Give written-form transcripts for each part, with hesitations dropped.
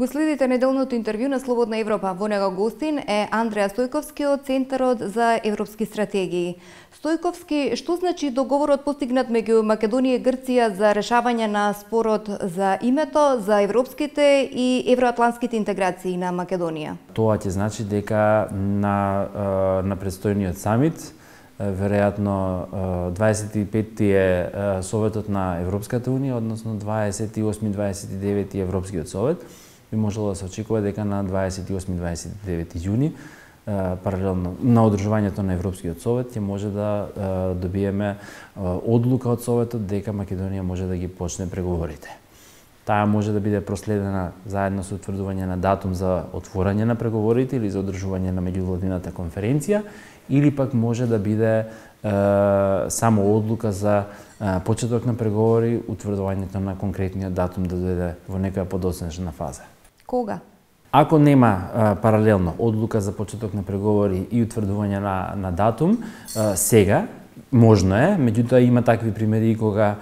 Го следите неделното интервју на Слободна Европа. Во него гостин е Андреа Стојковски од Центарот за европски стратегии. Стојковски, што значи договорот постигнат меѓу Македонија и Грција за решавање на спорот за името, за европските и евроатлантските интеграции на Македонија? Тоа ќе значи дека на предстојниот самит, веројатно 25-ти е Советот на Европската Унија, односно 28-29 Европскиот совет, би можело да се очекува дека на 28-29 јуни, паралелно на одржувањето на Европскиот совет, ќе може да добиеме одлука од Советот дека Македонија може да ги почне преговорите. Таа може да биде проследена заедно со утврдување на датум за отворање на преговорите или за одржување на меѓувладината конференција, или пак може да биде само одлука за почеток на преговори, утврдувањето на конкретниот датум да дојде во некоја подоцнежна фаза. Кога? Ако нема паралелно одлука за почеток на преговори и утврдување на датум, сега можно е, меѓутоа има такви примери кога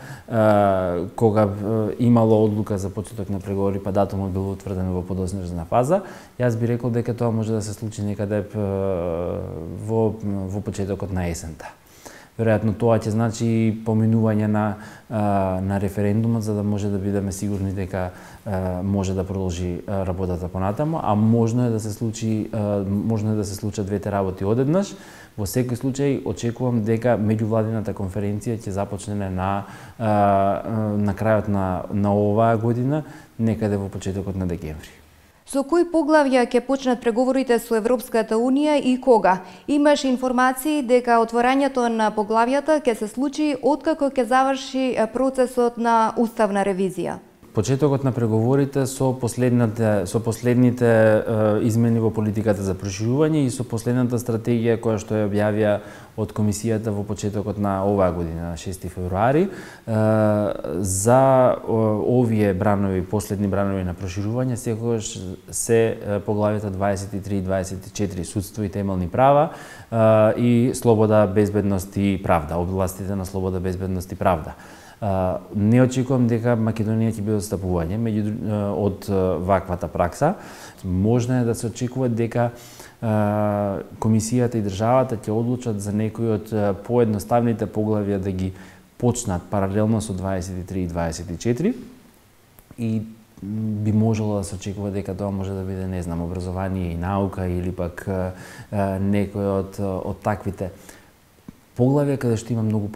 имало одлука за почеток на преговори, па датумот бил утврден во подоцнежна фаза. Јас би рекол дека тоа може да се случи некаде во почетокот на есента. Веројатно тоа ќе значи поминување на референдумот, за да може да бидеме сигурни дека може да продолжи работата понатаму, а можно е да се случат двете работи одеднаш. Во секој случај очекувам дека меѓувладината конференција ќе започне на крајот на оваа година, некаде во почетокот на декември. Со кои поглавја ќе почнат преговорите со Европската Унија и кога? Имаш информации дека отворањето на поглавјата ќе се случи откако ќе заврши процесот на уставна ревизија? Почетокот на преговорите со последните измени во политиката за проширување и со последната стратегија која што ја објавија од комисијата во почетокот на оваа година, 6 февруари, за овие бранови, последни бранови на проширување, секогаш се поглавјата 23 и 24, судство и темелни права и слобода, безбедност и правда, областите на слобода, безбедност и правда. Не очекувам дека Македонија ќе биде отстапување од ваквата пракса. Можно е да се очекува дека комисијата и државата ќе одлучат за некои од поедноставните поглавја да ги почнат паралелно со 23 и 24 и би можело да се очекува дека тоа може да биде, не знам, образование и наука или пак некој од таквите поглавја каде што има многу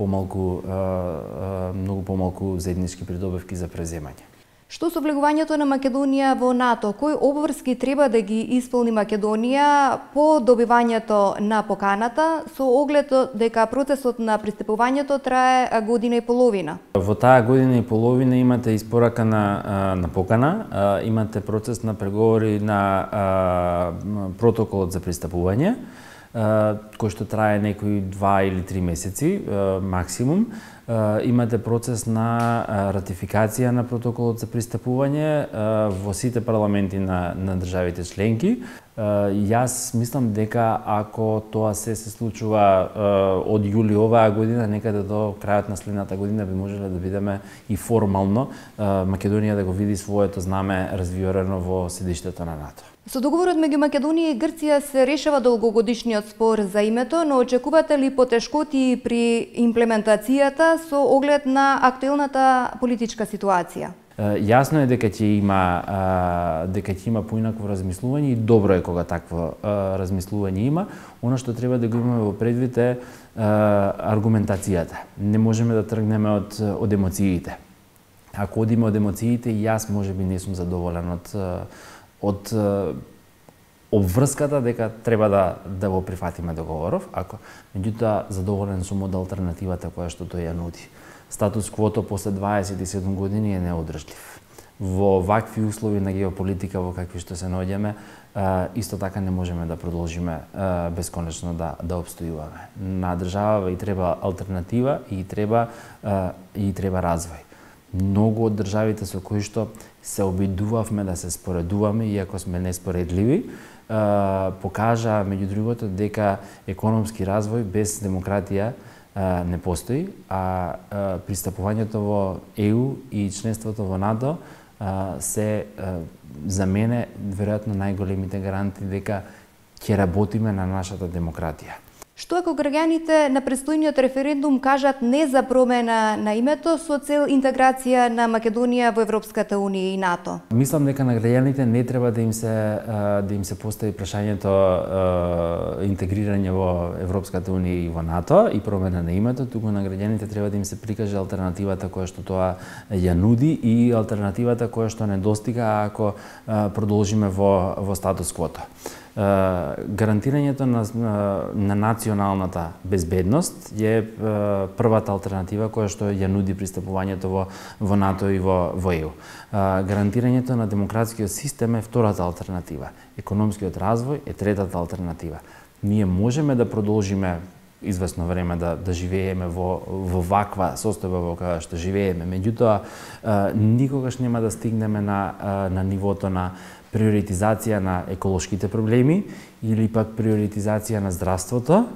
помалку заеднички придобивки за преземање. Што со влегувањето на Македонија во НАТО? Кои обврски треба да ги исполни Македонија по добивањето на поканата, со оглед дека процесот на пристапувањето трае година и половина? Во таа година и половина имате испорака на покана, имате процес на преговори на протоколот за пристапување, кој што трае некои 2 или 3 месеци максимум. Имате процес на ратификација на протоколот за пристапување во сите парламенти на државите членки. Јас мислам дека ако тоа се случува од јули оваа година, некаде до крајот на следната година би можеле да бидеме и формално Македонија да го види своето знаме развиорено во седиштето на НАТО. Со договорот меѓу Македонија и Грција се решава долгогодишниот спор за името, но очекувате ли потешкоти при имплементацијата со оглед на актуелната политичка ситуација? Јасно е дека ќе има поинакво размислување и добро е кога такво размислување има. Она што треба да го имаме во предвид е аргументацијата. Не можеме да тргнеме од емоциите. Ако одиме од емоциите, јас можеби не сум задоволен од обврската дека треба да го прифатиме договоров, меѓутоа задоволен сум од алтернативата која што тој ја нуди. Статус квото после 27 години е неодржлив. Во вакви услови на геополитика во какви што се наоѓаме, исто така не можеме да продолжиме бесконечно да обстојуваме. На држава и треба алтернатива и треба развој. Многу од државите со кои што се обидувавме да се споредуваме, иако сме неспоредливи, покажа, меѓу другото, дека економски развој без демократија не постои, а пристапувањето во ЕУ и членството во НАТО се за мене веројатно најголемите гаранти дека ќе работиме на нашата демократија. Што ако граѓаните на предстојниот референдум кажат не за промена на името со цел интеграција на Македонија во Европската унија и НАТО? Мислам дека на граѓаните не треба да им се постави прашањето интегрирање во Европската унија и во НАТО и промена на името, туку на граѓаните треба да им се прикаже алтернативата која што тоа ја нуди и алтернативата која што недостига ако продолжиме во статус квото. Гарантирањето на националната безбедност е првата алтернатива која што ја нуди пристапувањето во НАТО и во ЕУ. Гарантирањето на демократскиот систем е втората алтернатива. Економскиот развој е третата алтернатива. Ние можеме да продолжиме известно време да живееме во ваква состојба во која што живееме, меѓутоа никогаш нема да стигнеме на нивото на приоритизација на еколошките проблеми или пак приоритизација на здравството,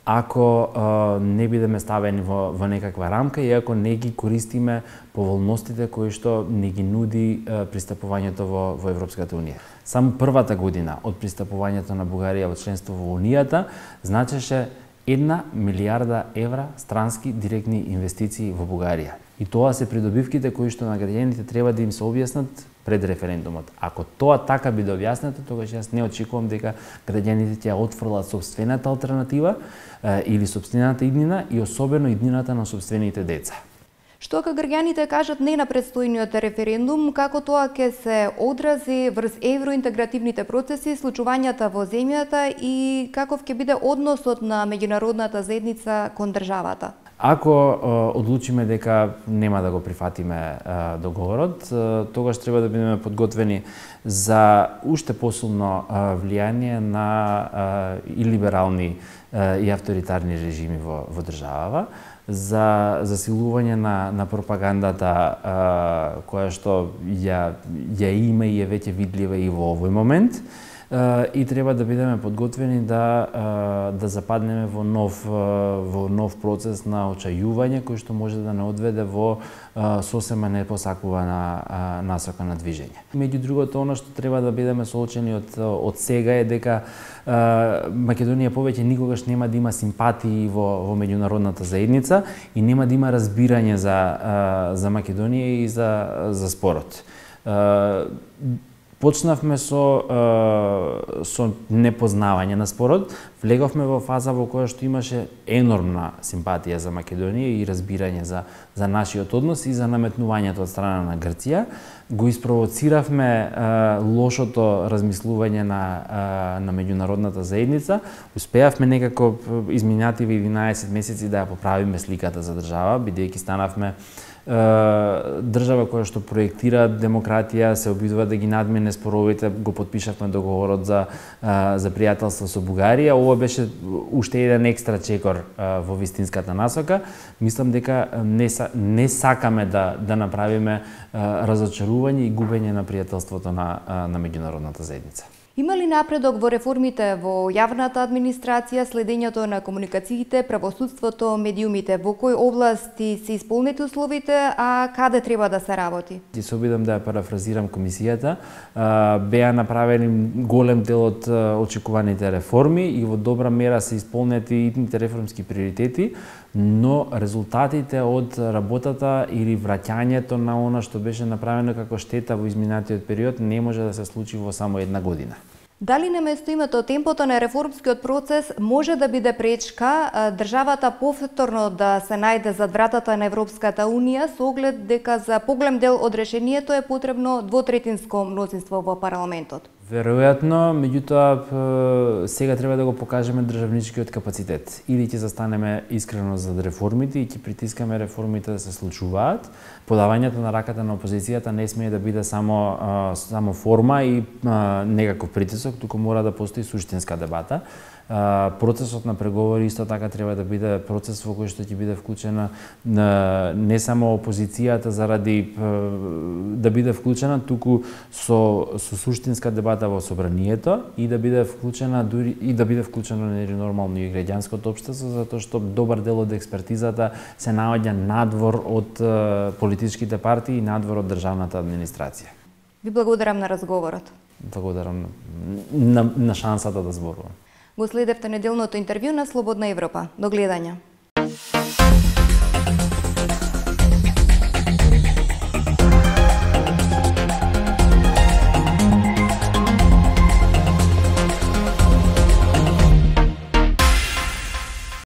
ако не бидеме ставени во некаква рамка и ако не ги користиме поволностите кои што не ги нуди пристапувањето во Европската унија. Само првата година од пристапувањето на Бугарија во членство во Унијата значеше 1 милијарда евра странски директни инвестиции во Бугарија. И тоа се придобивките кои што на граѓаните треба да им се објаснат пред референдумот. Ако тоа така биде објаснето, тогаш јас не очекувам дека граѓаните ќе отфрлат сопствената алтернатива или сопствената иднина и особено иднината на сопствените деца. Што ако граѓаните кажат не на предстојниот референдум, како тоа ќе се одрази врз евроинтегративните процеси, случувањата во земјата и каков ќе биде односот на меѓународната заедница кон државата? Ако одлучиме дека нема да го прифатиме договорот, тогаш треба да бидеме подготвени за уште посилно влијание на и либерални и авторитарни режими во државава, за засилување на пропагандата која што ја има и е веќе видлива и во овој момент. И треба да бидеме подготвени да западнеме во нов процес на очајување кој што може да не одведе во сосема непосакувана насока на движење. Меѓу другото, она што треба да бидеме соочени од сега е дека Македонија повеќе никогаш нема да има симпатии во меѓународната заедница и нема да има разбирање за Македонија и за спорот. Почнавме со непознавање на спорот, влеговме во фаза во која што имаше енормна симпатија за Македонија и разбирање за нашиот однос и за наметнувањето од страна на Грција. Го испровоциравме лошото размислување на меѓународната заедница. Успеавме некако изминативи 11 месеци да ја поправиме сликата за држава, бидејќи станавме држава која што проектира демократија, се обидува да ги надмине споровите, го подпишавме договорот за пријателство со Бугарија. Ова беше уште еден екстра чекор во вистинската насока. Мислам дека не сакаме да направиме разочарување и губење на пријателството на меѓународната заедница. Има ли напредок во реформите во јавната администрација, следењето на комуникациите, правосудството, медиумите? Во кои области се исполнети условите, а каде треба да се работи? Ќе се обидам да ја парафразирам комисијата. Беа направени голем дел од очекуваните реформи и во добра мера се исполнети итните реформски приоритети, но резултатите од работата или враќањето на она што беше направено како штета во изминатиот период не може да се случи во само една година. Дали наместо името темпото на реформскиот процес може да биде пречка државата повторно да се најде зад вратата на Европската унија со оглед дека за поголем дел од решението е потребно двотретинско мнозинство во парламентот? Веројатно, меѓутоа сега треба да го покажеме државничкиот капацитет. Или ќе застанеме искрено за реформите и ќе притискаме реформите да се случуваат. Подавањето на раката на опозицијата не смее да биде само форма и некаков притисок, туку мора да постои суштинска дебата. Процесот на преговори исто така треба да биде процес во кој што ќе биде вклучена не само опозицијата заради да биде вклучена, туку со суштинска дебата во собранието и да биде вклучена дури и да биде вклучено нормално и граѓанското општество, затоа што добар дел од експертизата се наоѓа надвор од политичките партии и надвор од државната администрација. Ви благодарам на разговорот. Благодарам на шансата да зборувам. Го следевте неделното интервју на Слободна Европа. До гледање.